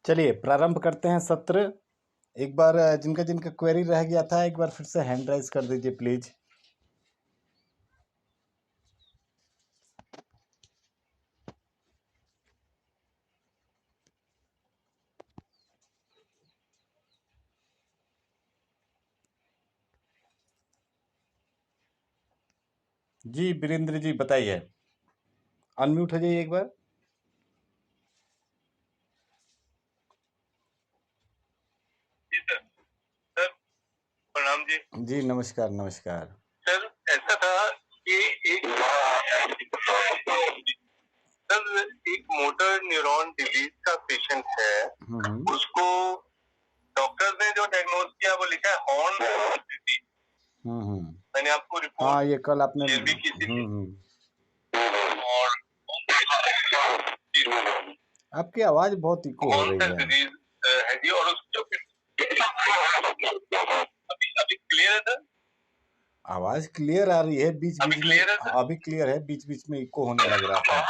चलिए प्रारंभ करते हैं सत्र। एक बार जिनका जिनका क्वेरी रह गया था एक बार फिर से हैंड राइज कर दीजिए प्लीज। जी वीरेंद्र जी बताइए, अनम्यूट हो जाइए एक बार। जी सर। सर प्रणाम जी। जी नमस्कार नमस्कार। सर ऐसा था कि सर एक मोटर न्यूरॉन डिजीज का पेशेंट है, उसको डॉक्टर ने जो डायग्नोज किया वो लिखा है हॉर्न डिजीज। मैंने आपको रिपोर्ट हाँ ये कल आपने शेयर भी की थी। और आपकी आवाज बहुत इको हो रही है। डिजीज है जी। और उसको अभी क्लियर है सर? आवाज क्लियर आ रही है, बीच अभी बीच में क्लियर है सर? अभी क्लियर है, बीच बीच में इको होने लग रहा था।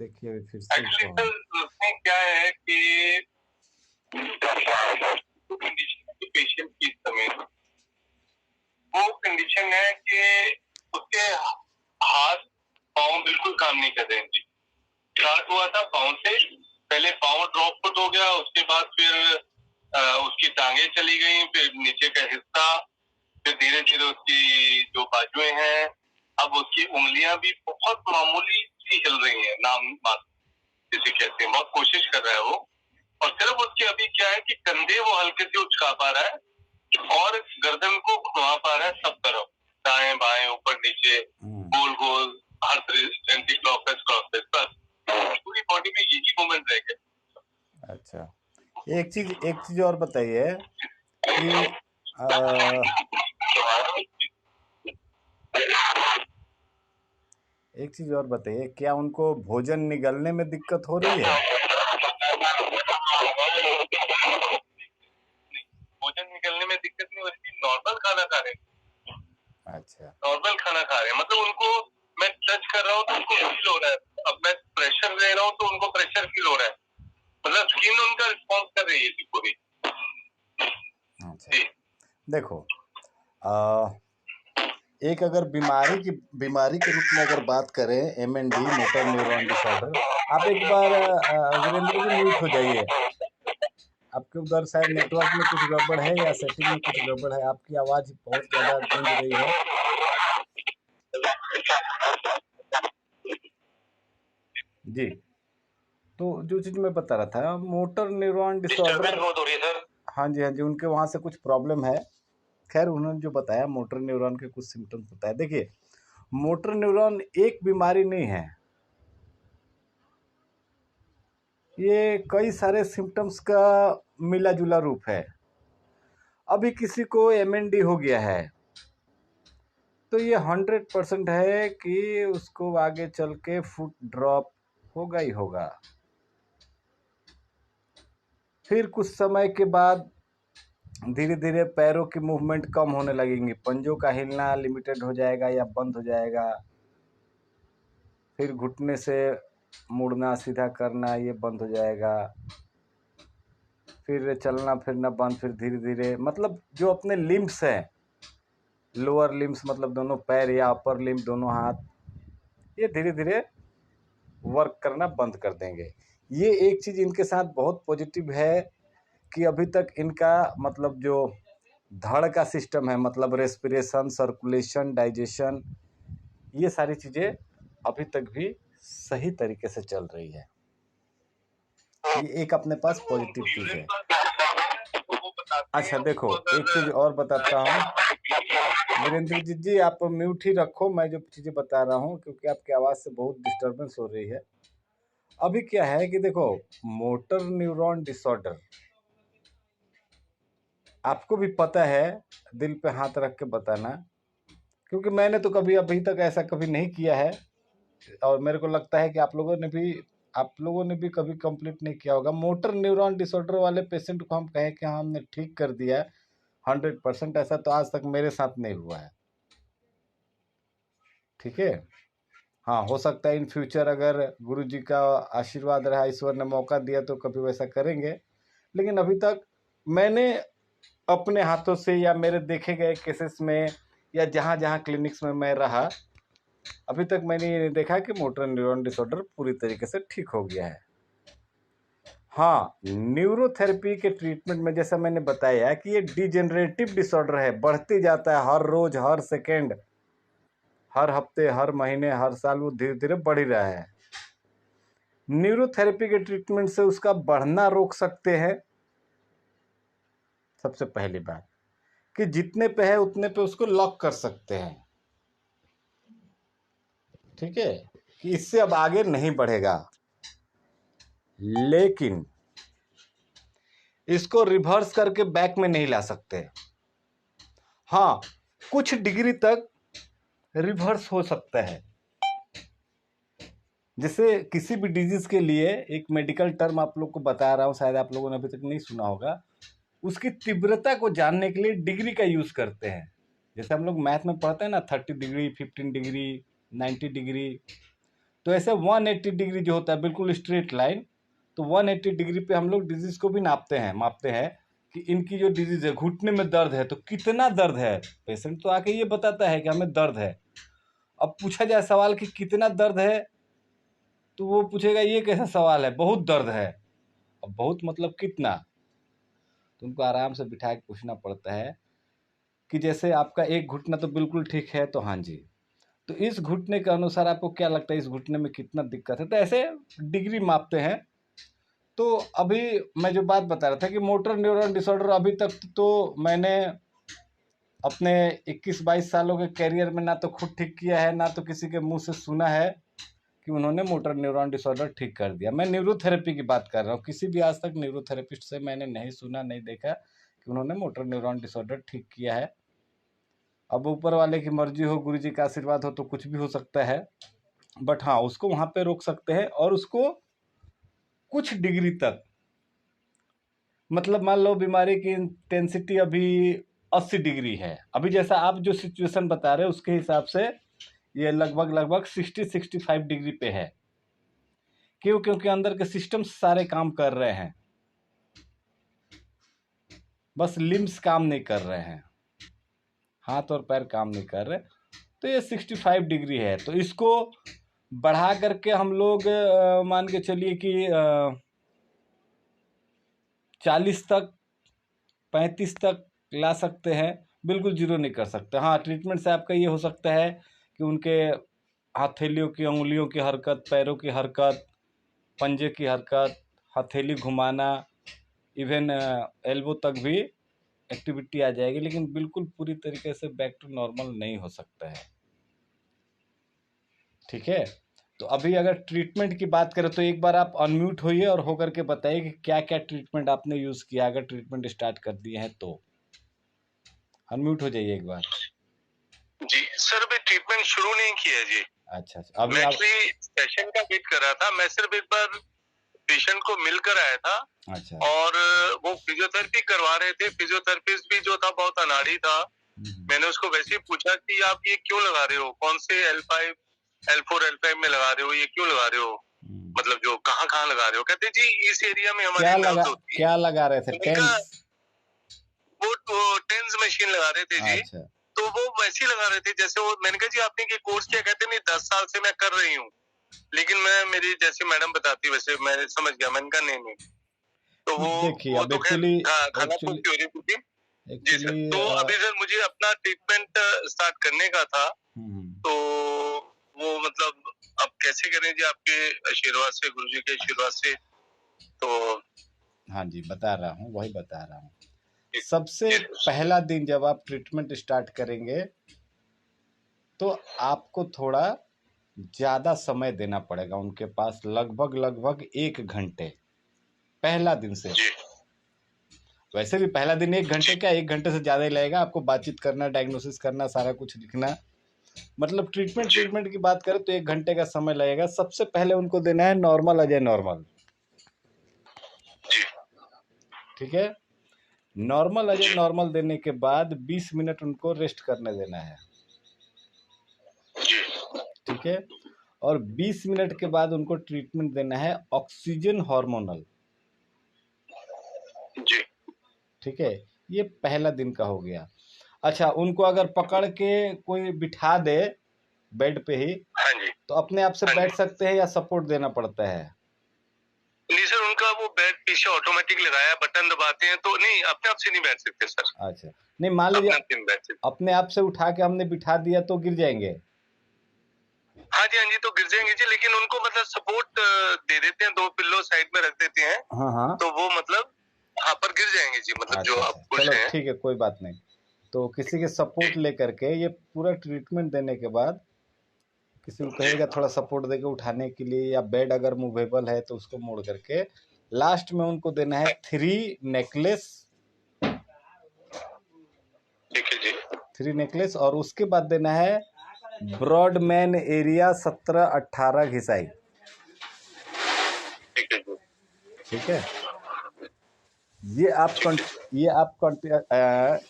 देखिए अभी फिर से एक्चुअली इको। सर उसमें क्या है कि पेशेंट की समय वो कंडीशन है कि उसके हाथ पाँव बिल्कुल काम नहीं कर रहे हैं जी। स्टार्ट हुआ था पाँव से, पहले पाँव ड्रॉप फुट हो गया, उसके बाद फिर उसकी टांगे चली गई, फिर नीचे का हिस्सा, फिर धीरे धीरे उसकी जो बाजुएं हैं, अब उसकी उंगलियां भी बहुत मामूली सी हिल रही हैं, नाम मात्र जिसे कहते हैं। बहुत कोशिश कर रहा है वो। और सिर्फ उसके अभी क्या है कि कंधे वो हल्के से उचका पा रहा है और गर्दन को घुमा पा रहा है सब तरफ, दाएं बाएं ऊपर नीचे, गोल गोल, हर तरह एंटी क्लॉकवाइज क्लॉकवाइज, बस पूरी बॉडी में यही मूवमेंट रह गया। अच्छा एक चीज और बताइए कि एक चीज और बताइए, क्या उनको भोजन निगलने में दिक्कत हो रही है? भोजन निकलने में दिक्कत नहीं हो रही थी, नॉर्मल खाना खा रहे हैं। अच्छा नॉर्मल खाना खा रहे हैं, मतलब उनको मैं टच कर रहा हूँ तो उनको फील हो रहा है, अब मैं प्रेशर दे रहा हूँ तो उनको प्रेशर फील हो रहा है, मतलब स्किन उनका रिस्पॉन्स कर रही है पूरी। अच्छा देखो, एक अगर बीमारी के रूप में अगर बात करें, MND मोटर न्यूरॉन डिसऑर्डर। आप एक बार वीरेंद्र जी म्यूट हो जाइए। आपके उधर शायद नेटवर्क में कुछ गड़बड़ है या सेटिंग में कुछ गड़बड़ है, आपकी आवाज बहुत ज्यादा गूंज रही है। जी तो जो चीज मैं बता रहा था, मोटर न्यूरॉन डिसऑर्डर। हाँ जी उनके वहां से कुछ प्रॉब्लम है। खैर उन्होंने जो बताया मोटर न्यूरॉन के कुछ सिम्टम्स बताया। देखिए मोटर न्यूरॉन एक बीमारी नहीं है, ये कई सारे सिम्टम्स का मिला जुला रूप है। अभी किसी को MND हो गया है तो ये 100% है कि उसको आगे चल के फुट ड्रॉप होगा ही होगा। फिर कुछ समय के बाद धीरे धीरे पैरों की मूवमेंट कम होने लगेंगी, पंजों का हिलना लिमिटेड हो जाएगा या बंद हो जाएगा। फिर घुटने से मुड़ना सीधा करना ये बंद हो जाएगा। फिर चलना फिरना बंद, फिर धीरे धीरे मतलब जो अपने लिम्स हैं, लोअर लिम्स मतलब दोनों पैर या अपर लिम्स दोनों हाथ, ये धीरे धीरे वर्क करना बंद कर देंगे। ये एक चीज़ इनके साथ बहुत पॉजिटिव है कि अभी तक इनका मतलब जो धड़ का सिस्टम है, मतलब रेस्पिरेशन, सर्कुलेशन, डाइजेशन, ये सारी चीज़ें अभी तक भी सही तरीके से चल रही है। ये एक अपने पास पॉजिटिव चीज़ है। अच्छा देखो एक चीज़ और बताता हूँ वीरेंद्र जी, आप म्यूट ही रखो, मैं जो चीज़ें बता रहा हूँ, क्योंकि आपकी आवाज़ से बहुत डिस्टर्बेंस हो रही है। अभी क्या है कि देखो मोटर न्यूरॉन डिसऑर्डर आपको भी पता है, दिल पे हाथ रख के बताना, क्योंकि मैंने तो कभी अभी तक ऐसा कभी नहीं किया है और मेरे को लगता है कि आप लोगों ने भी कभी कंप्लीट नहीं किया होगा। मोटर न्यूरॉन डिसऑर्डर वाले पेशेंट को हम कहें कि हाँ हमने ठीक कर दिया 100%, ऐसा तो आज तक मेरे साथ नहीं हुआ है। ठीक है, हाँ, हो सकता है इन फ्यूचर अगर गुरु जी का आशीर्वाद रहा, ईश्वर ने मौका दिया तो कभी वैसा करेंगे। लेकिन अभी तक मैंने अपने हाथों से या मेरे देखे गए केसेस में या जहाँ जहाँ क्लिनिक्स में मैं रहा, अभी तक मैंने ये नहीं देखा कि मोटर न्यूरॉन डिसऑर्डर पूरी तरीके से ठीक हो गया है। हाँ, न्यूरोथेरेपी के ट्रीटमेंट में जैसा मैंने बताया कि ये डिजेनरेटिव डिसऑर्डर है, बढ़ते जाता है हर रोज, हर सेकेंड, हर हफ्ते, हर महीने, हर साल वो धीरे धीरे बढ़ ही रहा है। न्यूरोथेरेपी के ट्रीटमेंट से उसका बढ़ना रोक सकते हैं। सबसे पहली बात कि जितने पे है उतने पे उसको लॉक कर सकते हैं, ठीक है, कि इससे अब आगे नहीं बढ़ेगा। लेकिन इसको रिवर्स करके बैक में नहीं ला सकते। हाँ, कुछ डिग्री तक रिवर्स हो सकता है। जैसे किसी भी डिजीज के लिए एक मेडिकल टर्म आप लोग को बता रहा हूँ, शायद आप लोगों ने अभी तक नहीं सुना होगा। उसकी तीव्रता को जानने के लिए डिग्री का यूज करते हैं। जैसे हम लोग मैथ में पढ़ते हैं ना, 30 डिग्री, 15 डिग्री, 90 डिग्री। तो ऐसे 180 डिग्री जो होता है बिल्कुल स्ट्रेट लाइन, तो 180 डिग्री पे हम लोग डिजीज को भी मापते हैं कि इनकी जो डिजीज है, घुटने में दर्द है तो कितना दर्द है। पेशेंट तो आके ये बताता है कि हमें दर्द है। अब पूछा जाए सवाल कि कितना दर्द है, तो वो पूछेगा ये कैसा सवाल है, बहुत दर्द है। अब बहुत मतलब कितना, तो उनको आराम से बिठा के पूछना पड़ता है कि जैसे आपका एक घुटना तो बिल्कुल ठीक है, तो हाँ जी, तो इस घुटने के अनुसार आपको क्या लगता है इस घुटने में कितना दिक्कत है, तो ऐसे डिग्री मापते हैं। तो अभी मैं जो बात बता रहा था कि मोटर न्यूरॉन डिसऑर्डर, अभी तक तो मैंने अपने 21-22 सालों के कैरियर में ना तो खुद ठीक किया है, ना तो किसी के मुंह से सुना है कि उन्होंने मोटर न्यूरॉन डिसऑर्डर ठीक कर दिया। मैं न्यूरोथेरेपी की बात कर रहा हूँ, किसी भी आज तक न्यूरोथेरेपिस्ट से मैंने नहीं सुना, नहीं देखा कि उन्होंने मोटर न्यूरॉन डिसऑर्डर ठीक किया है। अब ऊपर वाले की मर्जी हो, गुरु जी का आशीर्वाद हो तो कुछ भी हो सकता है। बट हाँ, उसको वहाँ पे रोक सकते हैं और उसको कुछ डिग्री तक, मतलब मान लो बीमारी की इंटेंसिटी अभी 80 डिग्री है, अभी जैसा आप जो सिचुएशन बता रहे हैं उसके हिसाब से ये लगभग 60-65 डिग्री पे है। क्यों? क्योंकि अंदर के सिस्टम सारे काम कर रहे हैं, बस लिम्स काम नहीं कर रहे हैं, हाथ और पैर काम नहीं कर रहे। तो ये 65 डिग्री है, तो इसको बढ़ा करके हम लोग मान के चलिए कि 40 तक, 35 तक ला सकते हैं। बिल्कुल जीरो नहीं कर सकते। हाँ, ट्रीटमेंट से आपका ये हो सकता है कि उनके हथेलियों की, उंगलियों की हरकत, पैरों की हरकत, पंजे की हरकत, हथेली घुमाना, इवन एल्बो तक भी एक्टिविटी आ जाएगी, लेकिन बिल्कुल पूरी तरीके से बैक टू नॉर्मल नहीं हो सकता है। ठीक है, तो अभी अगर ट्रीटमेंट की बात करें तो एक बार आप अनम्यूट होइए और होकर के बताइए कि क्या क्या ट्रीटमेंट आपने यूज़ किया, अगर ट्रीटमेंट स्टार्ट कर दिए हैं तो। अनम्यूट हो जाइए एक बार। जी सर, अभी ट्रीटमेंट शुरू नहीं किया जी। अच्छा, अभी मैं आप सेशन का वेट कर रहा था। मैं सिर्फ एक बार पेशेंट को मिलकर आया था। अच्छा, और वो फिजियोथेरेपी करवा रहे थे। फिजियोथेरेपिस्ट भी जो था बहुत अनाड़ी था। मैंने उसको वैसे ही पूछा कि आप ये क्यों लगा रहे हो, कौन से L5, L4, L5 में लगा रहे हो, ये क्यों लगा रहे हो, मतलब जो कहाँ कहाँ लगा रहे हो। कहते जी इस एरिया में हमारी नर्व्स होती है। क्या लगा रहे थे? टेंस? वो टेंस मशीन लगा रहे थे जी। अच्छा, तो वो वैसे ही लगा रहे थे जैसे वो। मैंने कहा जी आपने ये कोर्स किया? कहते नहीं, 10 साल से मैं कर रही हूँ, लेकिन मैं मेरी जैसे मैडम बताती वैसे मैं समझ गया। मैंने कहा नहीं। तो देखिए वो अब तो खैर खाना एक्चुअली हो रही थी जी सर। तो अभी सर मुझे अपना ट्रीटमेंट स्टार्ट करने का था। तो वो मतलब अब कैसे करें जी, आपके आशीर्वाद से, गुरु जी के आशीर्वाद से। तो हाँ जी, बता रहा हूँ, वही बता रहा हूँ। सबसे पहला दिन जब आप ट्रीटमेंट स्टार्ट करेंगे तो आपको थोड़ा ज़्यादा समय देना पड़ेगा उनके पास, लगभग 1 घंटे पहला दिन से। वैसे भी पहला दिन 1 घंटे क्या, 1 घंटे से ज़्यादा ही लगेगा। आपको बातचीत करना, डायग्नोसिस करना, सारा कुछ लिखना, मतलब ट्रीटमेंट की बात करें तो 1 घंटे का समय लगेगा। सबसे पहले उनको देना है नॉर्मल अजय नॉर्मल। ठीक है, नॉर्मल अजय नॉर्मल देने के बाद 20 मिनट उनको रेस्ट करने देना है। ठीक है, और 20 मिनट के बाद उनको ट्रीटमेंट देना है ऑक्सीजन हार्मोनल। जी। ठीक है, ये पहला दिन का हो गया। अच्छा, उनको अगर पकड़ के कोई बिठा दे बेड पे ही, हाँ जी। तो अपने आप से हाँ बैठ जी। सकते हैं या सपोर्ट देना पड़ता है? नहीं सर, उनका वो बेड पीछे ऑटोमेटिक लगाया, बटन दबाते हैं तो नहीं, अपने आप से नहीं बैठ सकते सर। अच्छा, नहीं मान अपने लीजिए आप से नहीं बैठ सकते। अपने आप से उठा के हमने बिठा दिया तो गिर जाएंगे? हाँ जी, हाँ जी, तो गिर जाएंगे जी, लेकिन उनको मतलब सपोर्ट दे देते हैं, 2 पिल्लो साइड में रख देते हैं। हाँ हाँ, तो वो मतलब हाँ पर गिर जाएंगे जी, मतलब अच्छा जो अच्छा, आप पूछ चलो रहे हैं। ठीक है, कोई बात नहीं। तो किसी के सपोर्ट लेकर के ये पूरा ट्रीटमेंट देने के बाद किसी को कहेगा थोड़ा सपोर्ट देके उठाने के लिए, या बेड अगर मूवेबल है तो उसको मोड़ करके लास्ट में उनको देना है 3 नेकलेस। ठीक है जी। 3 नेकलेस, और उसके बाद देना है ब्रॉडमैन एरिया 17-18 घिसाई। ठीक है जी। ठीक है, ये आप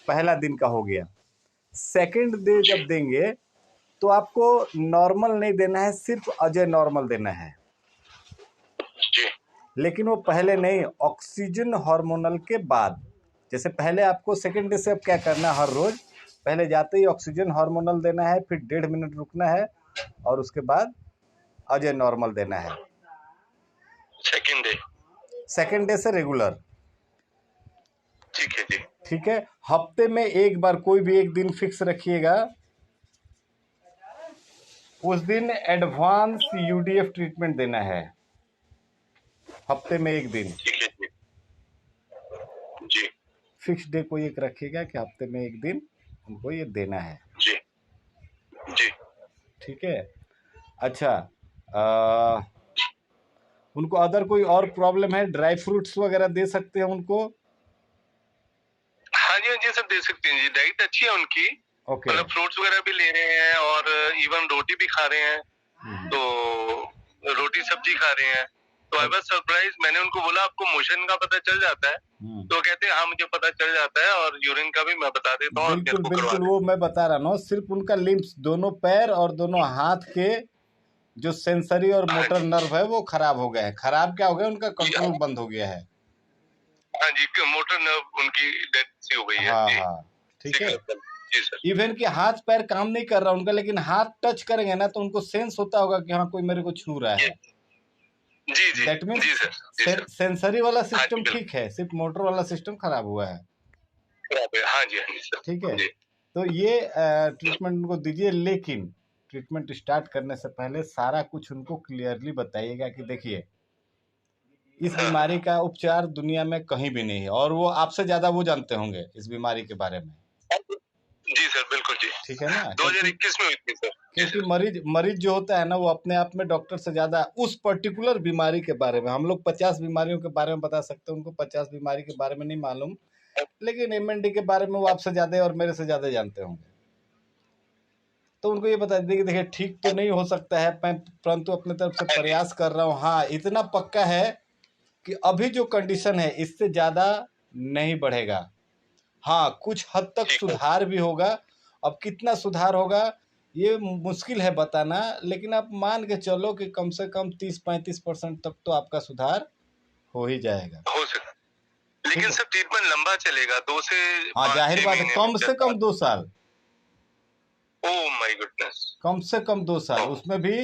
पहला दिन का हो गया। सेकंड डे जब देंगे तो आपको नॉर्मल नहीं देना है, सिर्फ अजय नॉर्मल देना है। जी। लेकिन वो पहले नहीं, ऑक्सीजन हार्मोनल के बाद। जैसे पहले आपको सेकंड डे से अब क्या करना है, हर रोज पहले जाते ही ऑक्सीजन हार्मोनल देना है, फिर 1.5 मिनट रुकना है, और उसके बाद अजय नॉर्मल देना है। सेकंड डे से रेगुलर। ठीक है जी। ठीक है, हफ्ते में एक बार कोई भी एक दिन फिक्स रखिएगा, उस दिन एडवांस यूडीएफ ट्रीटमेंट देना है, हफ्ते में एक दिन। ठीक है जी। जी। फिक्स डे कोई एक रखिएगा कि हफ्ते में एक दिन उनको ये देना है। जी। जी। ठीक है, अच्छा, उनको अदर कोई और प्रॉब्लम है, ड्राई फ्रूट्स वगैरह दे सकते हैं उनको? हाँ जी, हाँ जी सर, दे सकते हैं जी, डाइट अच्छी है उनकी। ओके, मतलब फ्रूट्स वगैरह भी ले रहे हैं और इवन रोटी भी खा रहे हैं, तो रोटी सब्जी खा रहे हैं। तो आई वाज सरप्राइज, मैंने उनको बोला आपको मोशन का पता चल जाता है? तो कहते हैं हाँ मुझे पता चल जाता है, और यूरिन का भी मैं बता देता हूँ। बिल्कुल बिल्कुल, वो मैं बता रहा हूँ, सिर्फ उनका लिम्स, दोनों पैर और दोनों हाथ के जो सेंसरी और मोटर नर्व है वो खराब हो गए हैं। खराब क्या हो गया, उनका कंट्रोल बंद हो गया है। हाँ जी, मोटर नर्व उनकी डेड सी हो गई है। हाँ हाँ, ठीक है। जी सर। इवन कि हाथ पैर काम नहीं कर रहा उनका, लेकिन हाथ टच करेंगे ना तो उनको सेंस होता होगा कि हाँ कोई मेरे को छू रहा है। जी जी। दैट मीन्स जी सर। सेंसरी वाला सिस्टम ठीक है, सिर्फ मोटर वाला सिस्टम खराब हुआ है। हाँ जी, हाँ जी सर। ठीक है, तो ये ट्रीटमेंट उनको दीजिए, लेकिन ट्रीटमेंट स्टार्ट करने से पहले सारा कुछ उनको क्लियरली बताइएगा कि देखिए इस बीमारी का उपचार दुनिया में कहीं भी नहीं है, और वो आपसे ज्यादा वो जानते होंगे इस बीमारी के बारे में। जी सर, बिल्कुल जी। ठीक है ना, 2021 में हुई थी सर। क्योंकि मरीज जो होता है ना, वो अपने आप में डॉक्टर से ज्यादा उस पर्टिकुलर बीमारी के बारे में, हम लोग 50 बीमारियों के बारे में बता सकते हैं, उनको 50 बीमारी के बारे में नहीं मालूम, लेकिन एमएनडी के बारे में वो आपसे ज्यादा और मेरे से ज्यादा जानते होंगे। तो उनको ये बता दीजिए कि देखिए ठीक तो नहीं हो सकता है, परंतु अपने तरफ से प्रयास कर रहा हूँ। हाँ, इतना पक्का है कि अभी जो कंडीशन है इससे ज्यादा नहीं बढ़ेगा। हाँ, कुछ हद तक सुधार भी होगा। अब कितना सुधार होगा ये मुश्किल है बताना, लेकिन आप मान के चलो कि कम से कम 30-35% तक तो आपका सुधार हो ही जाएगा। हो सकता, लेकिन सर ट्रीटमेंट लंबा चलेगा, 2 से हाँ, जाहिर बात है, कम से कम 2 साल। ओह माय गुडनेस, कम से कम 2 साल। उसमें भी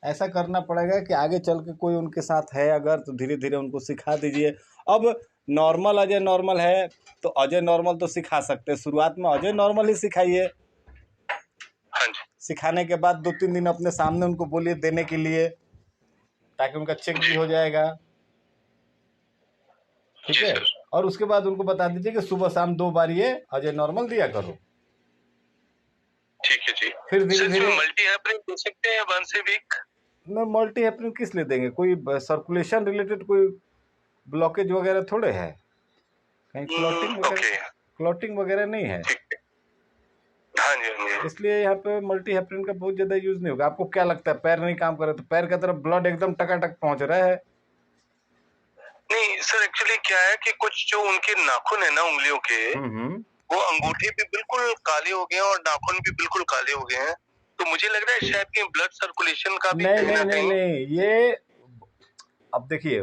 ऐसा करना पड़ेगा कि आगे चल के कोई उनके साथ है अगर, तो धीरे धीरे उनको सिखा दीजिए। अब नॉर्मल अजय नॉर्मल है तो अजय नॉर्मल तो सिखा सकते हैं, शुरुआत में अजय नॉर्मल ही सिखाइए। हाँ जी। सिखाने के बाद 2-3 दिन अपने सामने उनको बोलिए देने के लिए, ताकि उनका चेक भी हो जाएगा। ठीक है, और उसके बाद उनको बता दीजिए कि सुबह शाम 2 बार ये अजय नॉर्मल दिया करो। ठीक है जी। फिर धीरे धीरे मल्टी हेपरिन दे सकते हैं वंस ए वीक? न, मल्टी हेपरिन किस लिए देंगे, कोई सर्कुलेशन रिलेटेड कोई ब्लॉकेज वगैरह थोड़े है, कहीं क्लॉटिंग वगैरह नहीं है। हाँ जी, हाँ जी। इसलिए यहाँ पे मल्टी हेपरिन का बहुत ज्यादा यूज नहीं होगा। आपको क्या लगता है पैर नहीं काम कर रहा, तो पैर की तरफ ब्लड एकदम टकाटक पहुंच रहा है? नहीं सर, एक्चुअली क्या है कि कुछ जो उनके नाखून है ना उंगलियों के, वो अंगूठे भी बिल्कुल काले हो गए हैं और नाखून भी बिल्कुल काले हो गए हैं। तो मुझे लग रहा है शायद कि ब्लड सर्कुलेशन का भी नहीं कहीं ना नहीं नहीं कहीं। नहीं, ये अब देखिए,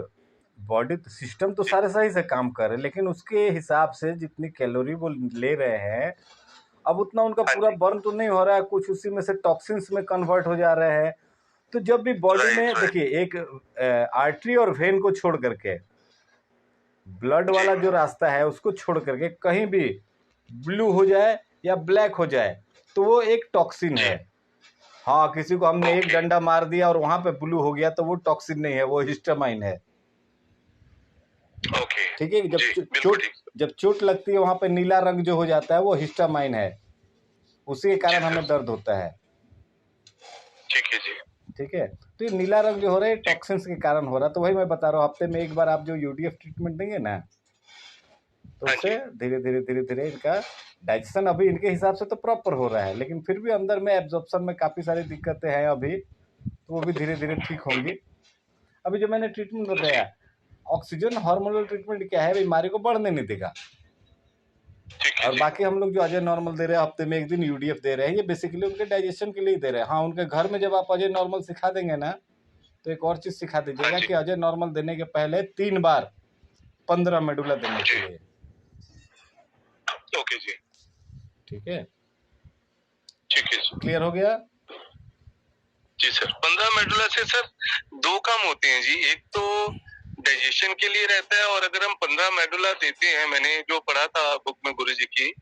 बॉडी सिस्टम तो सारे सही से काम कर रहे हैं, लेकिन उसके हिसाब से जितनी कैलोरी वो ले रहे हैं, अब उतना उनका हाँ पूरा जी, बर्न तो नहीं हो रहा है, कुछ उसी में से टॉक्सिन्स में कन्वर्ट हो जा रहे हैं। तो जब भी बॉडी राइट में राइट देखिए, एक आर्टरी और वेन को छोड़ करके ब्लड जी, वाला जो रास्ता है उसको छोड़ करके कहीं भी ब्लू हो जाए या ब्लैक हो जाए तो वो एक टॉक्सिन जी, है। हाँ, किसी को हमने एक ओके, डंडा मार दिया और वहां पे ब्लू हो गया तो वो टॉक्सिन नहीं है, वो हिस्टामाइन है। ओके, ठीक है, जी, बिल्कुल ठीक, जब चोट लगती है वहां पे नीला रंग जो हो जाता है वो हिस्टामाइन है, उसी के जी कारण सर, हमें दर्द होता है। ठीक है जी, ठीक है, तो ये नीला रंग जो हो रहा है ठीक, टॉक्सिन्स के कारण हो रहा है। तो वही मैं बता रहा हूँ, हफ्ते में एक बार आप जो यूडीएफ ट्रीटमेंट देंगे ना, तो हाँ उससे जी, धीरे धीरे धीरे धीरे इनका डाइजेशन अभी इनके हिसाब से तो प्रॉपर हो रहा है, लेकिन फिर भी अंदर में एब्जॉर्प्शन में काफ़ी सारी दिक्कतें हैं अभी, तो वो भी धीरे धीरे ठीक होंगी। अभी जो मैंने ट्रीटमेंट जी, बताया, ऑक्सीजन हार्मोनल ट्रीटमेंट क्या है, बीमारी को बढ़ने नहीं देगा। ठीक है और जी, बाकी हम लोग जो अजय नॉर्मल दे रहे हैं, हफ्ते में एक दिन यूडीएफ दे रहे हैं, ये बेसिकली उनके डाइजेशन के लिए ही दे रहे हैं। हाँ, उनके घर में जब आप अजय नॉर्मल सिखा देंगे ना, तो एक और चीज़ सिखा हाँ दीजिएगा जी, कि अजय नॉर्मल देने के पहले 3 बार 15 मेडुला देने जी, चाहिए। ओके जी, ठीक है, ठीक है जी, क्लियर हो गया? जी सर। 15 मेडुला से सर दो काम होते हैं जी, एक तो डाइजेशन के लिए रहता है, और अगर हम 15 मेडुला देते हैं, मैंने जो पढ़ा था बुक में गुरु जी की,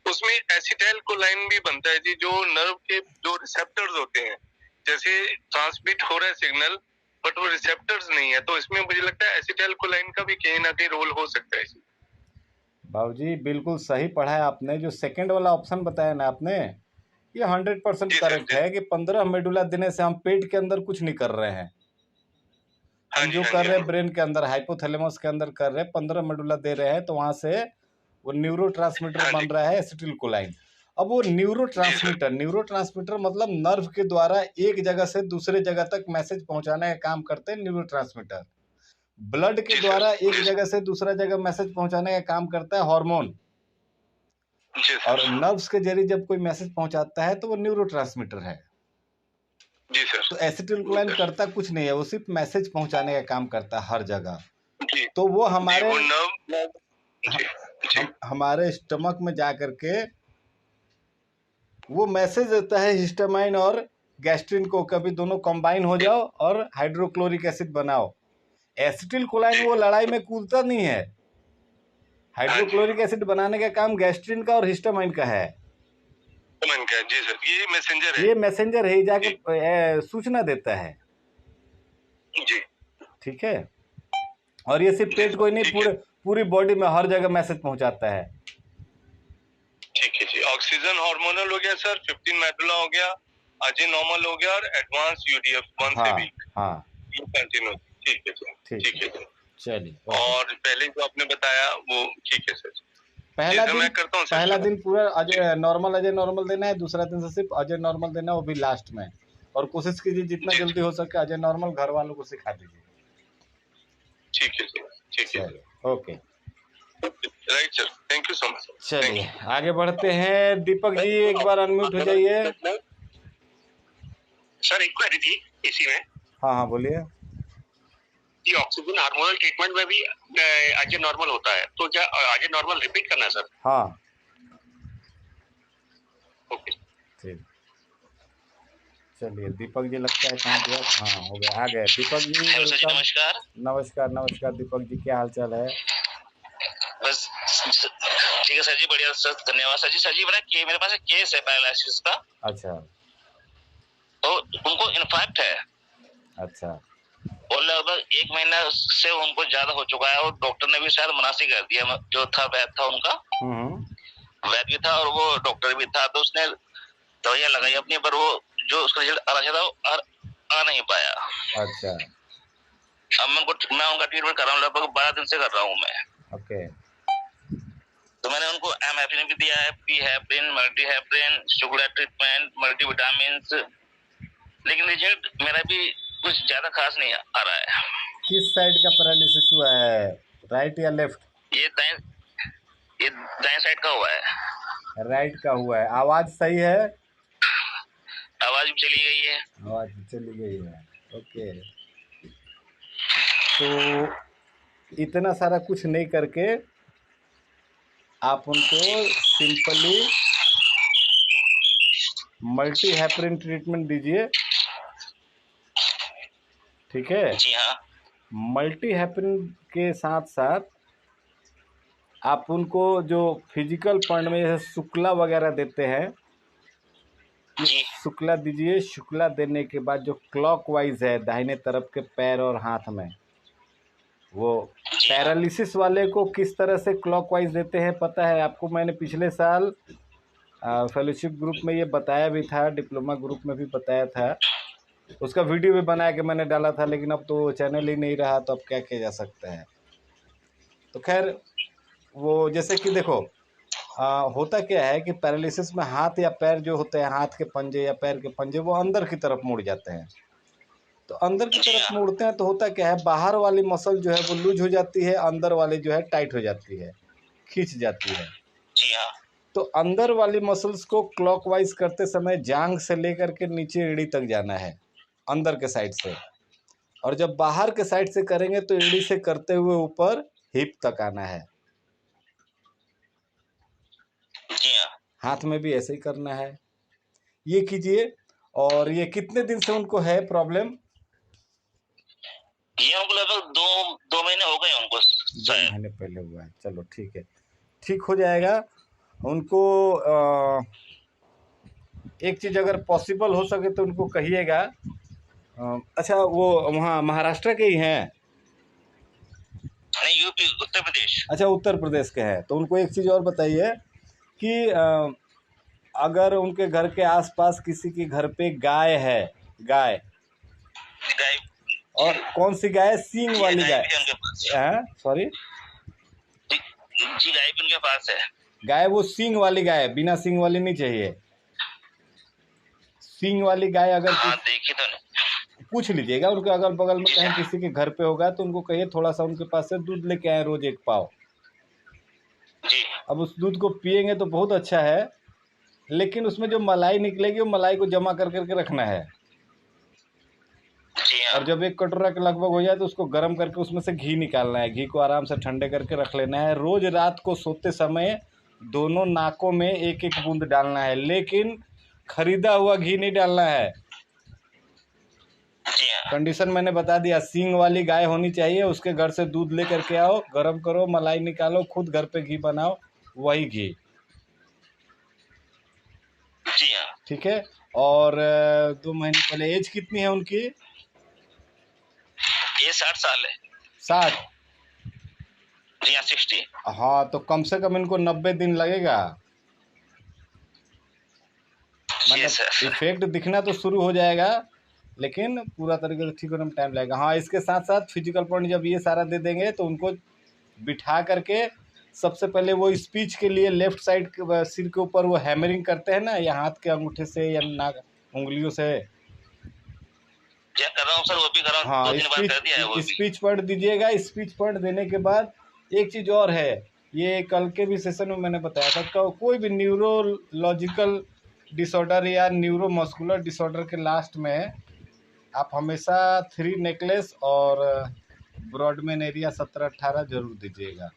उसमें एसिटाइल कोलाइन भी बनता है जी, जो नर्व के जो रिसेप्टर्स होते हैं, जैसे ट्रांसमिट हो रहा है सिग्नल बट वो रिसेप्टर्स नहीं है, तो इसमें मुझे लगता है एसिटाइल कोलाइन का भी कहीं ना कहीं रोल हो सकता है जी। बाबूजी बिल्कुल सही पढ़ा है आपने। जो सेकंड वाला ऑप्शन बताया ना आपने, ये 100% जी सर, करेक्ट जी, है कि 15 मेडुला देने से हम पेट के अंदर कुछ नहीं कर रहे हैं। हाँ हम जी, जो हाँ कर जी, रहे हाँ हैं जी, ब्रेन के अंदर, हाइपोथैलेमस के अंदर कर रहे हैं, 15 मेडुला दे रहे हैं, तो वहां से वो न्यूरोट्रांसमीटर हाँ जी, बन रहा है एसिटिलकोलाइन। अब वो जी सर, न्यूरोट्रांसमीटर मतलब नर्व के द्वारा एक जगह से दूसरे जगह तक मैसेज पहुंचाने का काम करते हैं न्यूरोट्रांसमीटर। ब्लड के जी सर, द्वारा एक जी सर, जगह से दूसरा जगह मैसेज पहुंचाने का काम करता है हार्मोन। जी और सर, नर्व्स के जरिए जब कोई मैसेज पहुंचाता है तो वो न्यूरोट्रांसमीटर है। जी सर, तो जी एसिटिलकोलाइन सर, करता कुछ नहीं है, वो सिर्फ मैसेज पहुंचाने का काम करता है हर जगह। जी तो वो जी, हमारे वो नर्व, जी जी, हमारे स्टमक में जा करके वो मैसेज देता है हिस्टामाइन और गैस्ट्रिन को, कभी दोनों कंबाइन हो जाओ और हाइड्रोक्लोरिक एसिड बनाओ। एसिटिलकोलाइन जी, वो लड़ाई में कूदता नहीं है। हाँ जी, हाइड्रोक्लोरिक एसिड बनाने का काम गैस्ट्रिन का और हिस्टामाइन का है। समझ गया जी सर, ये मैसेंजर है, ये मैसेंजर है, जाके जी सूचना देता है। जी, ठीक है, और ये सिर्फ जी पेट को ही नहीं, ठीक है, पूरी बॉडी में हर जगह मैसेज पहुंचाता है। ठीक है जी। ऑक्सीजन हार्मोनल हो गया सर, 15 मेडुला हो गया, अजय नॉर्मल हो गया, और एडवांस यूडीएफ वंस ए हाँ वीक, हाँ, ये कंटिन्यू। ठीक है सर, ठीक ठीक है, है सर। चलिए ओके। और पहले जो आपने बताया वो ठीक है सर, पहला जैसा दिन मैं करता हूँ पहला सर। दिन पूरा जी अजय नॉर्मल देना है, दूसरा दिन से सिर्फ अजय नॉर्मल देना है, वो भी लास्ट में। और कोशिश कीजिए जितना जी जल्दी हो सके अजय नॉर्मल घर वालों को सिखा दीजिए। ठीक है सर, ठीक है चलिए sir, okay, right sir, thank you so much sir, thank चलिए यू। आगे बढ़ते हैं। दीपक जी एक बार अनम्यूट हो जाइए। सर एक क्वेरी थी इसी में, हाँ हाँ बोलिए। कि ऑक्सीजन हार्मोनल ट्रीटमेंट में भी अजय नॉर्मल होता है, तो क्या अजय नॉर्मल रिपीट करना है सर? हाँ ओके, ठीक, चलिए दीपक जी लगता है कहाँ गया। हाँ हो गया, आ गए दीपक जी, हेलो सर जी, वेलकम। नमस्कार। नमस्कार नमस्कार दीपक जी, क्या हाल चाल है? बस ठीक है सर जी, बढ़िया सर, धन्यवाद सर जी। सर जी मेरे पास एक केस है पैरालिसिस का, अच्छा तो उनको इन्फेक्ट है, अच्छा और लगभग 1 महीना से उनको ज्यादा हो चुका है, और डॉक्टर ने भी शायद मनासी कर दिया, जो था वैद था उनका, हम्म, वैद भी था और वो डॉक्टर भी था, तो उसने दवाइयां लगाई अपनी, पर वो जो उसका रिजल्ट आना चाहिए था वो आ नहीं पाया। अच्छा अब मैं उनका ट्रीटमेंट कर रहा हूँ, लगभग 12 दिन से कर रहा हूँ मैं। ओके, तो मैंने उनको एमएफिन भी दिया है, P heparin, multi heparin, sugar treatment, multivitamin, लेकिन रिजल्ट मेरा भी कुछ ज्यादा खास नहीं आ रहा है। किस साइड का पैरालिसिस हुआ है, राइट या लेफ्ट? ये दाएं साइड का हुआ है। राइट का हुआ है। आवाज सही है? आवाज भी चली गई है। आवाज भी चली गई है। ओके, तो इतना सारा कुछ नहीं करके आप उनको सिंपली मल्टी हैपरिन ट्रीटमेंट दीजिए, ठीक है। जी हाँ। मल्टी हैपरिन के साथ साथ आप उनको जो फिजिकल पॉइंट में जैसे शुक्ला वगैरह देते हैं, जी शुक्ला दीजिए। शुक्ला देने के बाद जो क्लॉकवाइज है दाहिने तरफ के पैर और हाथ में, वो जी हाँ। पैरालिसिस वाले को किस तरह से क्लॉकवाइज देते हैं पता है आपको? मैंने पिछले साल फेलोशिप ग्रुप में ये बताया भी था, डिप्लोमा ग्रुप में भी बताया था, उसका वीडियो भी बना के मैंने डाला था, लेकिन अब तो चैनल ही नहीं रहा, तो अब क्या किया जा सकता है। तो खैर, वो जैसे कि देखो होता क्या है कि पैरालिसिस में हाथ या पैर जो होते हैं, हाथ के पंजे या पैर के पंजे, वो अंदर की तरफ मुड़ जाते हैं। तो अंदर की तरफ मुड़ते हैं तो होता क्या है, बाहर वाली मसल जो है वो लूज हो जाती है, अंदर वाली जो है टाइट हो जाती है, खींच जाती है। जी हाँ। तो अंदर वाली मसल्स को क्लॉकवाइज करते समय जांघ से लेकर के नीचे एड़ी तक जाना है, अंदर के साइड से। और जब बाहर के साइड से करेंगे तो एड़ी से करते हुए ऊपर हिप तक आना है। जी हाँ। हाथ में भी ऐसे ही करना है, ये कीजिए। और ये कितने दिन से उनको है प्रॉब्लम? ये उनको लगभग दो महीने हो गए उनको 2 शायद। महीने पहले हुआ है। चलो ठीक है, ठीक हो जाएगा उनको। एक चीज़ अगर पॉसिबल हो सके तो उनको कहिएगा। अच्छा, वो वहाँ महाराष्ट्र के ही हैं? नहीं, यूपी, उत्तर प्रदेश। अच्छा, उत्तर प्रदेश के हैं। तो उनको एक चीज़ और बताइए कि अगर उनके घर के आसपास किसी के घर पे गाय है, गाय, गाय। और कौन सी गाय? सींग वाली गाय भी उनके पास है, सॉरी जी, गाय भी उनके पास है। गाय वो सींग वाली गाय, बिना सींग वाली नहीं चाहिए। सींग वाली गाय अगर हाँ, देखी तो नहीं। पूछ लीजिएगा उनके अगल बगल में, जी कहीं हाँ। किसी के घर पे होगा तो उनको कहिए थोड़ा सा उनके पास से दूध लेके आए, रोज 1 पाव। जी अब उस दूध को पियेंगे तो बहुत अच्छा है, लेकिन उसमें जो मलाई निकलेगी वो मलाई को जमा कर करके रखना है। जी हाँ। और जब 1 कटोरा के लगभग हो जाए तो उसको गर्म करके उसमें से घी निकालना है। घी को आराम से ठंडे करके रख लेना है। रोज रात को सोते समय दोनों नाकों में 1-1 बूंद डालना है, लेकिन खरीदा हुआ घी नहीं डालना है। जी हाँ। कंडीशन मैंने बता दिया, सींग वाली गाय होनी चाहिए। उसके घर से दूध ले करके आओ, गर्म करो, मलाई निकालो, खुद घर पे घी बनाओ, वही घी, जी हाँ। ठीक है। और 2 महीने पहले, एज कितनी है उनकी? ये 60 साल है। 60? जी हाँ, 60। हाँ, तो कम से कम इनको 90 दिन लगेगा, जी मतलब सर। इफेक्ट दिखना तो शुरू हो जाएगा, लेकिन पूरा तरीके से ठीक होने में टाइम लगेगा। हाँ, इसके साथ साथ फिजिकल पॉइंट जब ये सारा दे देंगे तो उनको बिठा करके सबसे पहले वो स्पीच के लिए लेफ्ट साइड सिर के ऊपर वो हैमरिंग करते हैं ना, या हाथ के अंगूठे से या नाक उंगलियों से। क्या कर रहा हूँ सर, वो भी कर रहा हूँ, 2 हाँ, दिन बाद कर दिया है वो भी। स्पीच पॉइंट दीजिएगा। स्पीच पॉइंट देने के बाद एक चीज़ और है, ये कल के भी सेशन में मैंने बताया था, कोई भी न्यूरोलॉजिकल डिसऑर्डर या न्यूरोमस्कुलर डिसऑर्डर के लास्ट में आप हमेशा 3 नेकलेस और ब्रॉडमैन एरिया 17-18 जरूर दीजिएगा,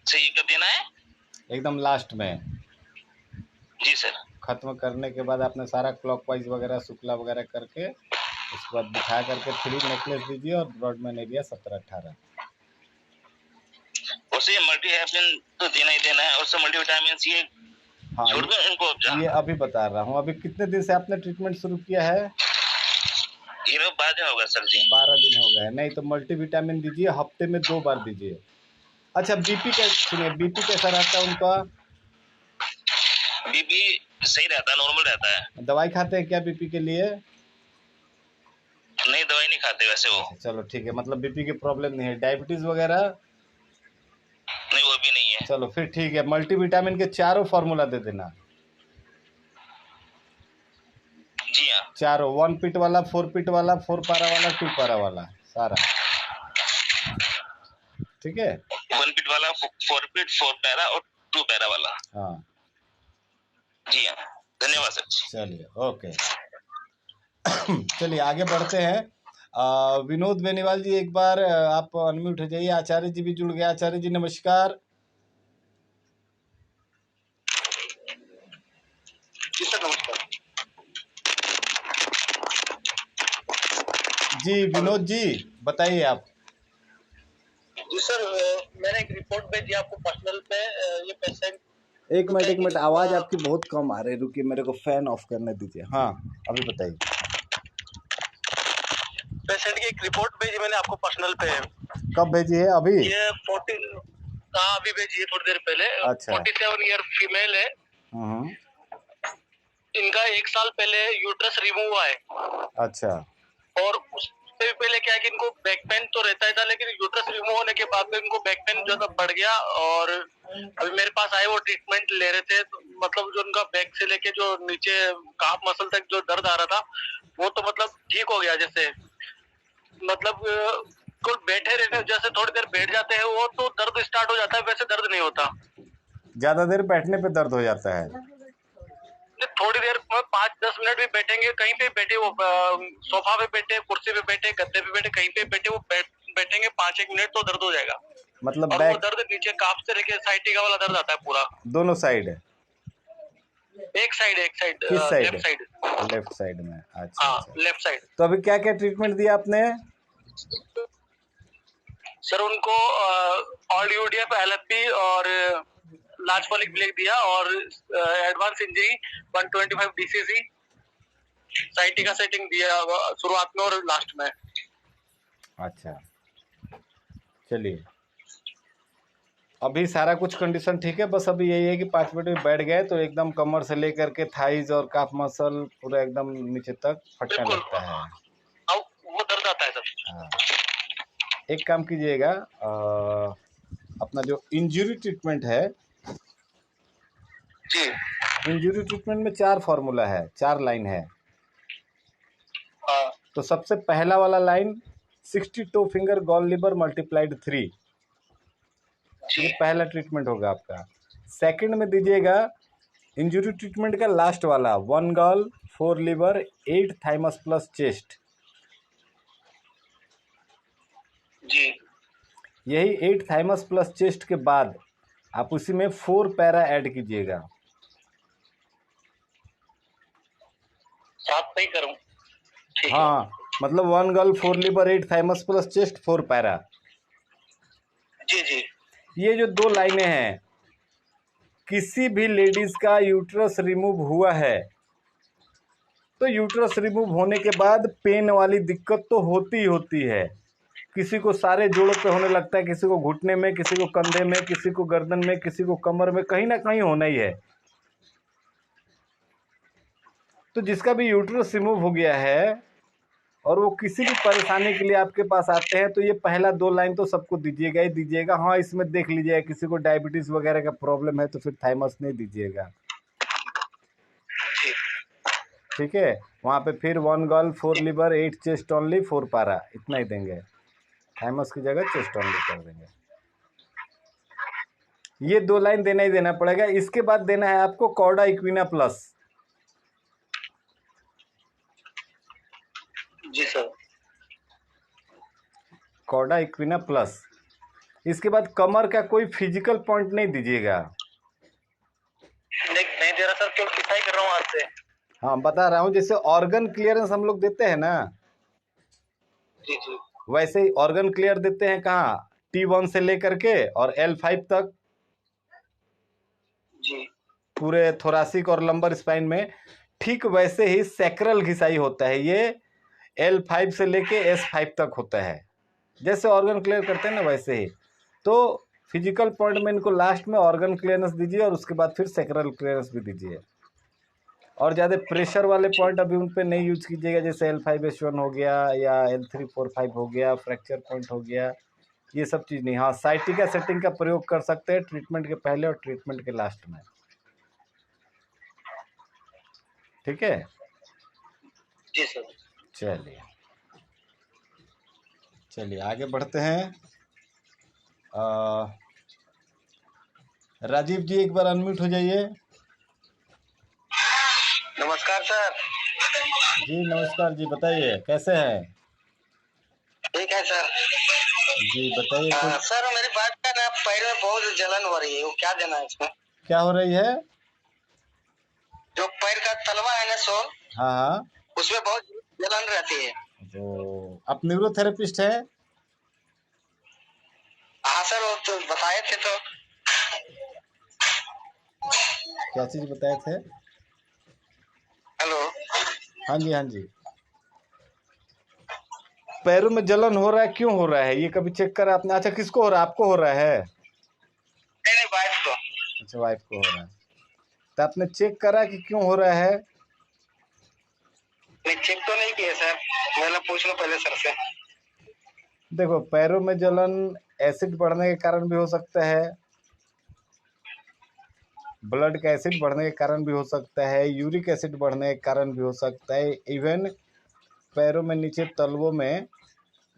सही कब देना है? एकदम लास्ट में। जी सर। खत्म करने के बाद आपने सारा क्लॉकवाइज वगैरह शुक्ला वगैरह करके उसके बाद बिठा करके 3 नेकलेस दीजिए और ब्रॉडमैन एरिया 17-18। उसे मल्टी हैपनिंग तो देना ही देना है, उससे मल्टीविटामिन सी हाँ, छोड़ दो इनको। ये अभी बता रहा हूँ। अभी कितने दिन से आपने ट्रीटमेंट शुरू किया है? ये लोग 12 दिन हो गए सर जी। 12 दिन हो गए। नहीं तो मल्टीविटामिन दीजिए, हफ्ते में 2 बार दीजिए। अच्छा, बीपी का सुनिए, बीपी कैसा रहता है उनका? बीपी सही रहता है, नॉर्मल रहता है। दवाई खाते हैं क्या बीपी के लिए? नहीं, दवाई नहीं खाते वैसे वो। चलो ठीक है, मतलब बीपी की प्रॉब्लम नहीं है। डायबिटीज वगैरह? नहीं, वो भी नहीं है। चलो फिर ठीक है, मल्टीविटामिन के चारों फार्मूला दे देना। जी हाँ। चारों, 1 पिट वाला, 4 पिट वाला, 4 पारा वाला, 2 पारा वाला, सारा, ठीक है। 1 पिट वाला, 4 पिट, 4 पैरा और 2 पैरा वाला। हाँ, जी हाँ। धन्यवाद सर। चलिए ओके। चलिए आगे बढ़ते हैं। विनोद बेनीवाल जी एक बार आप अनम्यूट हो जाइए। आचार्य जी भी जुड़ गए। आचार्य जी नमस्कार। जी सर नमस्कार। जी विनोद जी बताइए आप। जी सर, मैंने एक रिपोर्ट भेजी आपको पर्सनल पे। ये पेशेंट एक मिनट आवाज आपकी बहुत कम आ रही है, रुकिए मेरे को फैन ऑफ करने दीजिए। हाँ अभी बताइए। पेशेंट की एक रिपोर्ट भेजी मैंने आपको पर्सनल पे। कब भेजी है? अभी? ये 40, हाँ अभी भेजी है थोड़ी देर पहले। अच्छा। 47 ईयर फीमेल है। इनका 1 साल पहले यूट्रस रिमूव हुआ है। अच्छा। और उससे भी पहले क्या है कि इनको बैक पेन तो रहता ही था, लेकिन यूट्रस रिमूव होने के बाद में इनको बैक पेन ज्यादा बढ़ गया। और अभी मेरे पास आए, वो ट्रीटमेंट ले रहे थे, तो मतलब जो उनका बैक से लेके जो नीचे काफ मसल तक जो दर्द आ रहा था वो तो मतलब ठीक हो गया। जैसे मतलब कुल बैठे रहने, जैसे थोड़ी देर बैठ जाते हैं वो तो दर्द स्टार्ट हो जाता है, वैसे दर्द नहीं होता। ज्यादा देर बैठने पे दर्द हो जाता है? थोड़ी देर 5-10 मिनट भी बैठेंगे, कहीं पे बैठे, वो सोफा पे बैठे, कुर्सी पे बैठे, गद्दे पे बैठे, कहीं पे बैठे, वो बैठेंगे 5-1 मिनट तो दर्द हो जाएगा। मतलब और वो दर्द नीचे काफ से लेके साइटिका वाला दर्द आता है पूरा। दोनों साइड? एक साइड किस side? Left side. Left side में। अच्छा हाँ अच्छा। Left side. तो अभी क्या क्या ट्रीटमेंट दिया आपने? सर उनको ऑल यूडीएफ एलएफपी और लार्ज फॉलिक ब्लेक दिया, और advance injury 125 DCC sciatica setting दिया शुरुआत में और लास्ट में। अच्छा चलिए, अभी सारा कुछ कंडीशन ठीक है, बस अभी यही है कि 5 मिनट में बैठ गए तो एकदम कमर से लेकर के थाइज और काफ मसल पूरा एकदम नीचे तक फटने लगता है। अब वो दर्द आता है सर। हाँ, एक काम कीजिएगा, अपना जो इंजरी ट्रीटमेंट है जी, इंजरी ट्रीटमेंट में 4 फॉर्मूला है, 4 लाइन है। तो सबसे पहला वाला line 62 finger gall liver multiplied 3, ये पहला ट्रीटमेंट होगा आपका। सेकंड में दीजिएगा इंजरी ट्रीटमेंट का लास्ट वाला 1 gall 4 liver 8 thymus plus chest. जी, यही 8 थाइमस प्लस चेस्ट के बाद आप उसी में 4 पैरा ऐड कीजिएगा। साथ नहीं करूं? हाँ मतलब 1 gall 4 liver 8 thymus plus chest 4 para. जी जी। ये जो 2 लाइनें हैं, किसी भी लेडीज का यूट्रस रिमूव हुआ है तो यूट्रस रिमूव होने के बाद पेन वाली दिक्कत तो होती है। किसी को सारे जोड़ों पे होने लगता है, किसी को घुटने में, किसी को कंधे में, किसी को गर्दन में, किसी को कमर में, कहीं ना कहीं होना ही है। तो जिसका भी यूट्रस रिमूव हो गया है और वो किसी भी परेशानी के लिए आपके पास आते हैं, तो ये पहला 2 लाइन तो सबको दीजिएगा ही दीजिएगा। हाँ इसमें देख लीजिएगा किसी को डायबिटीज वगैरह का प्रॉब्लम है तो फिर थाइमस नहीं दीजिएगा, ठीक है। वहाँ पे फिर 1 gall 4 liver 8 chest only 4 para, इतना ही देंगे। थाइमस की जगह चेस्ट ओनली कर देंगे। ये 2 लाइन देना ही देना पड़ेगा। इसके बाद देना है आपको कॉर्डा इक्विना प्लस। जी सर। Chorda equina plus. इसके बाद कमर का कोई फिजिकल पॉइंट नहीं दीजिएगा। नहीं दे रहा सर, क्यों कितना ही कर रहा हूँ हाथ से। हाँ बता रहा हूँ, जैसे ऑर्गन क्लियरेंस हम लोग देते हैं ना, जी जी, वैसे ही ऑर्गन क्लियर देते हैं। कहाँ? T1 से लेकर के और L5 तक, जी पूरे थोरासिक और लंबर स्पाइन में। ठीक वैसे ही सैक्रल घिसाई होता है, ये L5 से लेके S5 तक होता है। जैसे ऑर्गन क्लियर करते हैं ना वैसे ही। तो फिजिकल पॉइंट में इनको लास्ट में ऑर्गन क्लियरेंस दीजिए और उसके बाद फिर सैक्रल क्लियरेंस भी दीजिए। और ज़्यादा प्रेशर वाले पॉइंट अभी उन पर नहीं यूज कीजिएगा, जैसे L5S1 हो गया या L3-4-5 हो गया, फ्रैक्चर पॉइंट हो गया, ये सब चीज़ नहीं। हाँ साइटिका सेटिंग का प्रयोग कर सकते हैं ट्रीटमेंट के पहले और ट्रीटमेंट के लास्ट में, ठीक है। जी सर। चलिए चलिए आगे बढ़ते हैं। राजीव जी एक बार अनम्यूट हो जाइए। नमस्कार सर। जी नमस्कार जी, बताइए कैसे हैं? ठीक है सर। जी बताइए कुछ। सर मेरी बात का ना पैर में बहुत जलन हो रही है, वो क्या देना है इसमें? क्या हो रही है? जो पैर का तलवा है ना सोल, हाँ हाँ। उसमें बहुत जलन रहती है। तो आप न्यूरोथेरेपिस्ट है? हाँ सर, वो तो बताए थे तो। क्या चीज़ बताए थे? हेलो। हाँ जी हाँ जी। पैरों में जलन हो रहा है, क्यों हो रहा है ये कभी चेक करा आपने? अच्छा किसको हो रहा है, आपको हो रहा है? नहीं वाइफ को। अच्छा वाइफ को हो रहा है। तो आपने चेक करा कि क्यों हो रहा है? नहीं चेक तो नहीं किया सर, मैंने पूछ लो पहले सर से। देखो पैरों में जलन एसिड बढ़ने के कारण भी हो सकता है, ब्लड का एसिड बढ़ने के कारण भी हो सकता है, यूरिक एसिड बढ़ने के कारण भी हो सकता है, इवन पैरों में नीचे तलवों में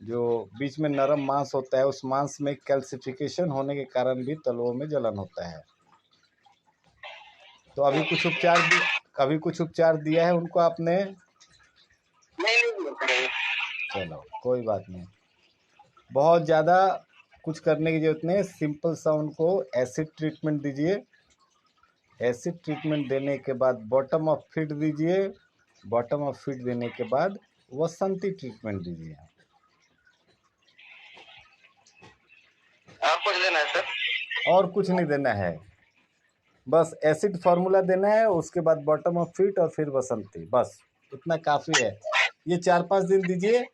जो बीच में नरम मांस होता है उस मांस में कैल्सिफिकेशन होने के कारण भी तलवों में जलन होता है। तो अभी कुछ उपचार दिया है उनको आपने? नहीं। चलो कोई बात नहीं, बहुत ज़्यादा कुछ करने की जरूरत नहीं है, सिंपल सा उनको एसिड ट्रीटमेंट दीजिए। एसिड ट्रीटमेंट देने के बाद बॉटम ऑफ फीट दीजिए, बॉटम ऑफ फीट देने के बाद वसंती ट्रीटमेंट दीजिए। आप कुछ देना है सर? और कुछ नहीं देना है, बस एसिड फार्मूला देना है, उसके बाद बॉटम ऑफ फीट और फिर वसंती, बस इतना काफ़ी है। ये 4-5 दिन दीजिए,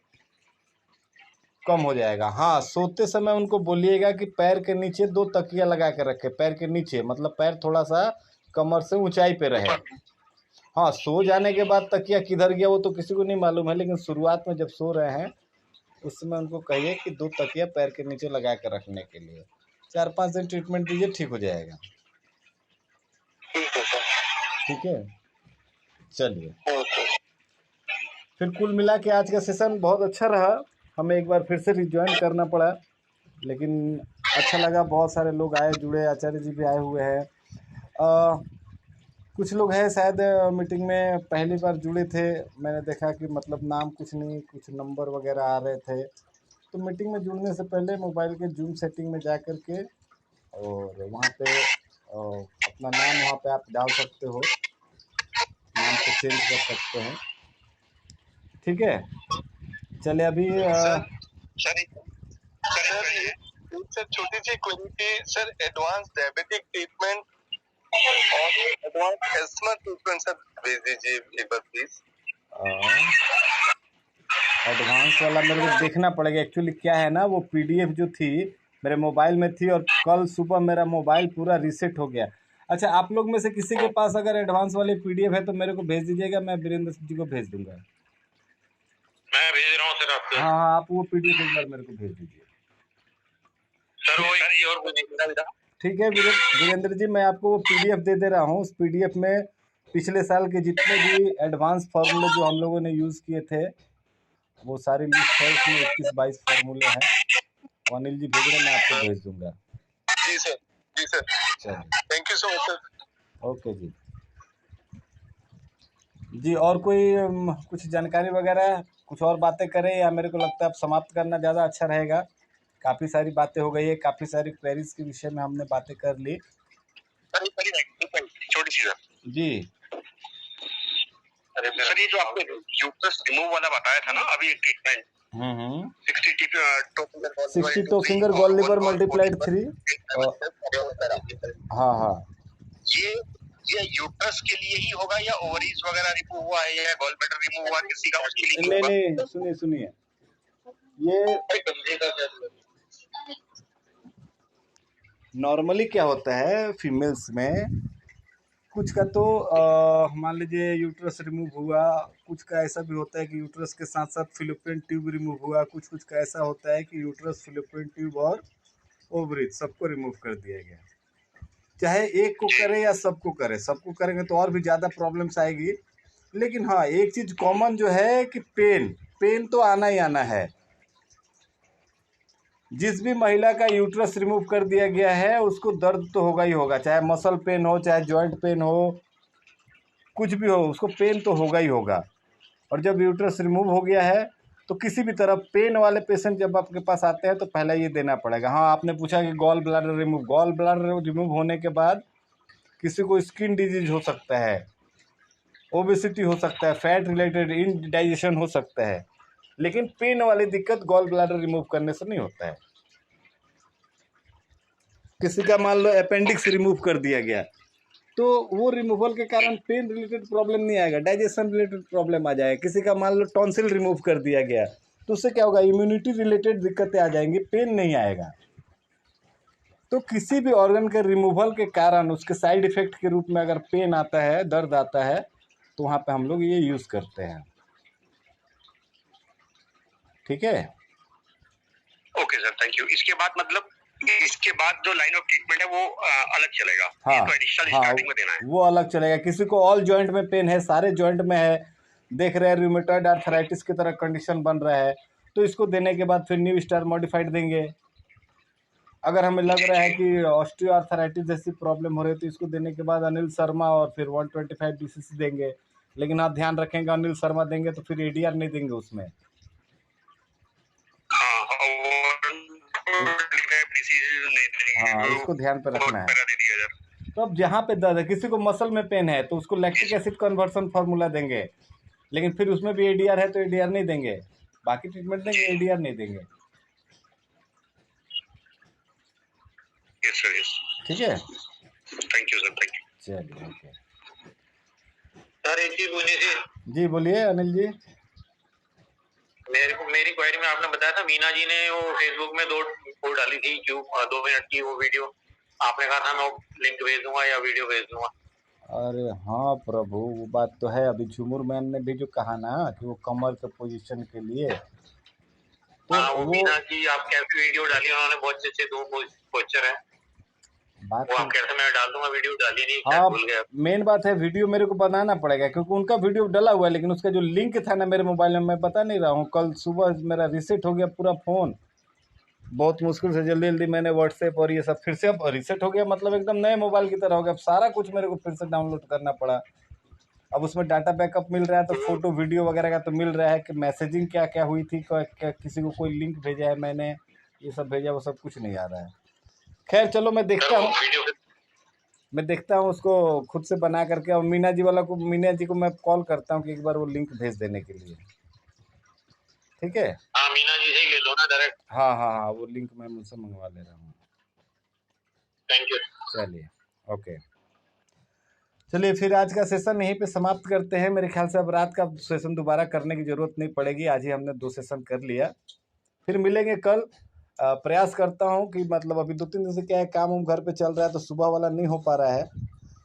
कम हो जाएगा। हाँ सोते समय उनको बोलिएगा कि पैर के नीचे 2 तकिया लगा के रखे, पैर के नीचे मतलब पैर थोड़ा सा कमर से ऊंचाई पे रहे। हाँ सो जाने के बाद तकिया किधर गया वो तो किसी को नहीं मालूम है, लेकिन शुरुआत में जब सो रहे हैं उस समय उनको कहिए कि 2 तकिया पैर के नीचे लगा के रखने के लिए। 4-5 दिन ट्रीटमेंट दीजिए, ठीक हो जाएगा। ठीक है सर। ठीक है चलिए। ओके। फिर कुल मिला के आज का सेशन बहुत अच्छा रहा, हमें एक बार फिर से रिज्वाइन करना पड़ा, लेकिन अच्छा लगा, बहुत सारे लोग आए जुड़े, आचार्य जी भी आए हुए हैं। कुछ लोग हैं शायद मीटिंग में पहली बार जुड़े थे, मैंने देखा कि मतलब नाम कुछ नहीं, कुछ नंबर वगैरह आ रहे थे। तो मीटिंग में जुड़ने से पहले मोबाइल के जूम सेटिंग में जा कर के और वहाँ पे अपना नाम वहाँ पे आप डाल सकते हो, नाम को चेंज कर सकते हैं। ठीक है चलिए अभी सर छोटी सी क्वेरी थी सर, एडवांस डायबिटिक ट्रीटमेंट और एडवांस एस्मा ट्रीटमेंट सर भेज दीजिए एक बार प्लीज। एडवांस वाला मेरे को देखना पड़ेगा, एक्चुअली क्या है ना वो पीडीएफ जो थी मेरे मोबाइल में थी और कल सुबह मेरा मोबाइल पूरा रीसेट हो गया। अच्छा आप लोग में से किसी के पास अगर एडवांस वाली पीडीएफ है तो मेरे को भेज दीजिएगा, मैं वीरेंद्र जी को भेज दूंगा। मैं भेज रहा हूँ सर आपको। हाँ आप वो पीडीएफ एक बार मेरे को भेज दीजिए सर। वो एक और कुछ ठीक है वीरेंद्र जी, मैं आपको वो पीडीएफ दे दे रहा हूँ। उस पीडीएफ में पिछले साल के जितने भी एडवांस फार्मूले जो हम लोगों ने यूज़ किए थे वो सारी लिस्ट है, उसमें 21-22 फार्मूले हैं। अनिल जी भेज रहे, मैं आपको भेज दूंगा। जी सर। जी सर चलिए thank you so much sir. Okay जी। जी और कोई कुछ जानकारी वगैरह कुछ और बातें करें या मेरे को लगता है अब समाप्त करना ज़्यादा अच्छा रहेगा? काफ़ी सारी बातें हो गई है, काफ़ी सारी क्वेरीज के विषय में हमने बातें कर ली। छोटी सी सर जी सर, ये जो आपने यूट्रस रिमूव वाला बताया था ना अभी एक treatment 62 finger gall liver multiplied 3। हाँ हाँ ये यूट्रस के लिए ही होगा या ओवरीज वगैरह रिमूव हुआ है या गॉल ब्लैडर रिमूव हुआ किसी का उसके लिए नहीं होगा? नहीं सुनिए ये नॉर्मली क्या होता है फीमेल्स में, कुछ का तो मान लीजिए यूट्रस रिमूव हुआ, कुछ का ऐसा भी होता है कि यूट्रस के साथ साथ फिलिपियन ट्यूब रिमूव हुआ, कुछ का ऐसा होता है कि यूट्रस फिलिपियन ट्यूब और ओवरीज सबको रिमूव कर दिया गया। चाहे एक को करे या सबको करे, सबको करेंगे तो और भी ज़्यादा प्रॉब्लम्स आएगी। लेकिन हाँ एक चीज़ कॉमन जो है कि पेन तो आना ही आना है। जिस भी महिला का यूट्रस रिमूव कर दिया गया है उसको दर्द तो होगा ही होगा, चाहे मसल पेन हो चाहे जॉइंट पेन हो, कुछ भी हो उसको पेन तो होगा ही होगा। और जब यूट्रस रिमूव हो गया है तो किसी भी तरह पेन वाले पेशेंट जब आपके पास आते हैं तो पहले ये देना पड़ेगा। हाँ, आपने पूछा कि गॉल ब्लैडर रिमूव होने के बाद किसी को स्किन डिजीज हो सकता है, ओबेसिटी हो सकता है, फैट रिलेटेड इनडाइजेशन हो सकता है, लेकिन पेन वाली दिक्कत गॉल ब्लैडर रिमूव करने से नहीं होता है। किसी का मान लो अपेंडिक्स रिमूव कर दिया गया तो वो रिमूवल के कारण पेन रिलेटेड प्रॉब्लम नहीं आएगा, डाइजेशन रिलेटेड प्रॉब्लम आ जाएगा। किसी का मान लो टॉन्सिल रिमूव कर दिया गया तो उससे क्या होगा, इम्यूनिटी रिलेटेड दिक्कतें आ जाएंगी, पेन नहीं आएगा। तो किसी भी ऑर्गन के रिमूवल के कारण उसके साइड इफेक्ट के रूप में अगर पेन आता है, दर्द आता है, तो वहाँ पे हम लोग ये यूज़ करते हैं। ठीक है, ओके सर, थैंक यू। इसके बाद मतलब इसके बाद जो लाइन ऑफ ट्रीटमेंट है वो अलग चलेगा। हाँ इसको एडिशनल हाँ, स्टार्टिंग में देना है। वो अलग चलेगा। किसी को ऑल जॉइंट में पेन है, सारे जॉइंट में है, देख रहे हैं रूमेटॉइड आर्थराइटिस की तरह कंडीशन बन रहा है, तो इसको देने के बाद फिर न्यू स्टार मॉडिफाइड देंगे। अगर हमें लग रहा है कि ऑस्टियो आर्थराइटिस जैसी प्रॉब्लम हो रही है तो इसको देने के बाद अनिल शर्मा और फिर 125 DCC देंगे। लेकिन आप ध्यान रखेंगे, अनिल शर्मा देंगे तो फिर ADR नहीं देंगे उसमें। हाँ, इसको ध्यान पे रखना है। तो अब जहाँ पे दर्द है, किसी को मसल में पेन है तो उसको लैक्टिक एसिड कन्वर्सन फार्मूला देंगे, लेकिन फिर उसमें भी ADR है तो ADR नहीं देंगे, बाकी ट्रीटमेंट देंगे, ADR नहीं देंगे। ठीक है, thank you sir, thank you. चलिए, ओके सर एक चीज पूछनी थी। जी, बोलिए अनिल जी। मेरी क्वेरी में आपने बताया था मीना जी ने वो फेसबुक में वो डाली थी 2 मिनट की वो वीडियो, आपने कहा था मैं लिंक भेज दूंगा या वीडियो भेज दूंगा। अरे हाँ प्रभु, वो बात तो है। अभी झूमर मैन ने भी जो कहा ना कि वो कमर के पोजीशन के लिए, तो वो मीना जी आप कैसी वीडियो डाली, उन्होंने बहुत अच्छे 2 पोस्टर है, बात वो आप कैसे, मैं डाल दूंगा, वीडियो डाली नहीं, हाँ, भूल गया। मेन बात है वीडियो मेरे को बनाना पड़ेगा क्योंकि उनका वीडियो डला हुआ है, लेकिन उसका जो लिंक था ना मेरे मोबाइल में, मैं बता नहीं रहा हूँ। कल सुबह मेरा रीसेट हो गया पूरा फ़ोन, बहुत मुश्किल से जल्दी जल्दी मैंने व्हाट्सएप और ये सब फिर से अब रीसेट हो गया, मतलब एकदम नए मोबाइल की तरह हो गया। अब सारा कुछ मेरे को फिर से डाउनलोड करना पड़ा। अब उसमें डाटा बैकअप मिल रहा है तो फोटो वीडियो वगैरह का तो मिल रहा है कि मैसेजिंग क्या क्या हुई थी, क्या किसी को कोई लिंक भेजा है मैंने, ये सब भेजा, वो सब कुछ नहीं आ रहा है। खैर चलो, मैं देखता हूँ उसको खुद से बना करके, और मीना जी को मैं कॉल करता हूँ कि एक बार वो लिंक भेज देने के लिए। ठीक है, हाँ, मीना जी से ही ले लो ना डायरेक्ट। हाँ हाँ हाँ, वो लिंक मैं मुझसे मंगवा ले रहा हूँ। Thank you. चलिए, ओके, चलिए फिर आज का सेशन यहीं पे समाप्त करते हैं। मेरे ख्याल से अब रात का सेशन दोबारा करने की ज़रूरत नहीं पड़ेगी, आज ही हमने 2 सेशन कर लिया। फिर मिलेंगे कल। प्रयास करता हूँ कि मतलब अभी 2-3 दिन से क्या है, काम उम घर पे चल रहा है तो सुबह वाला नहीं हो पा रहा है,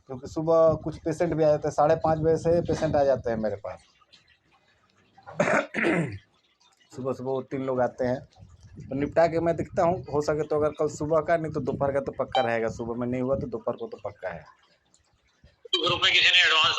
क्योंकि सुबह कुछ पेशेंट भी आ जाते हैं, 5:30 बजे से पेशेंट आ जाते हैं मेरे पास। सुबह सुबह वो 3 लोग आते हैं, तो निपटा के मैं दिखता हूँ, हो सके तो अगर कल सुबह का, नहीं तो दोपहर का तो पक्का रहेगा। सुबह में नहीं हुआ तो दोपहर को तो पक्का है। ग्रुप में किसी ने एडवांस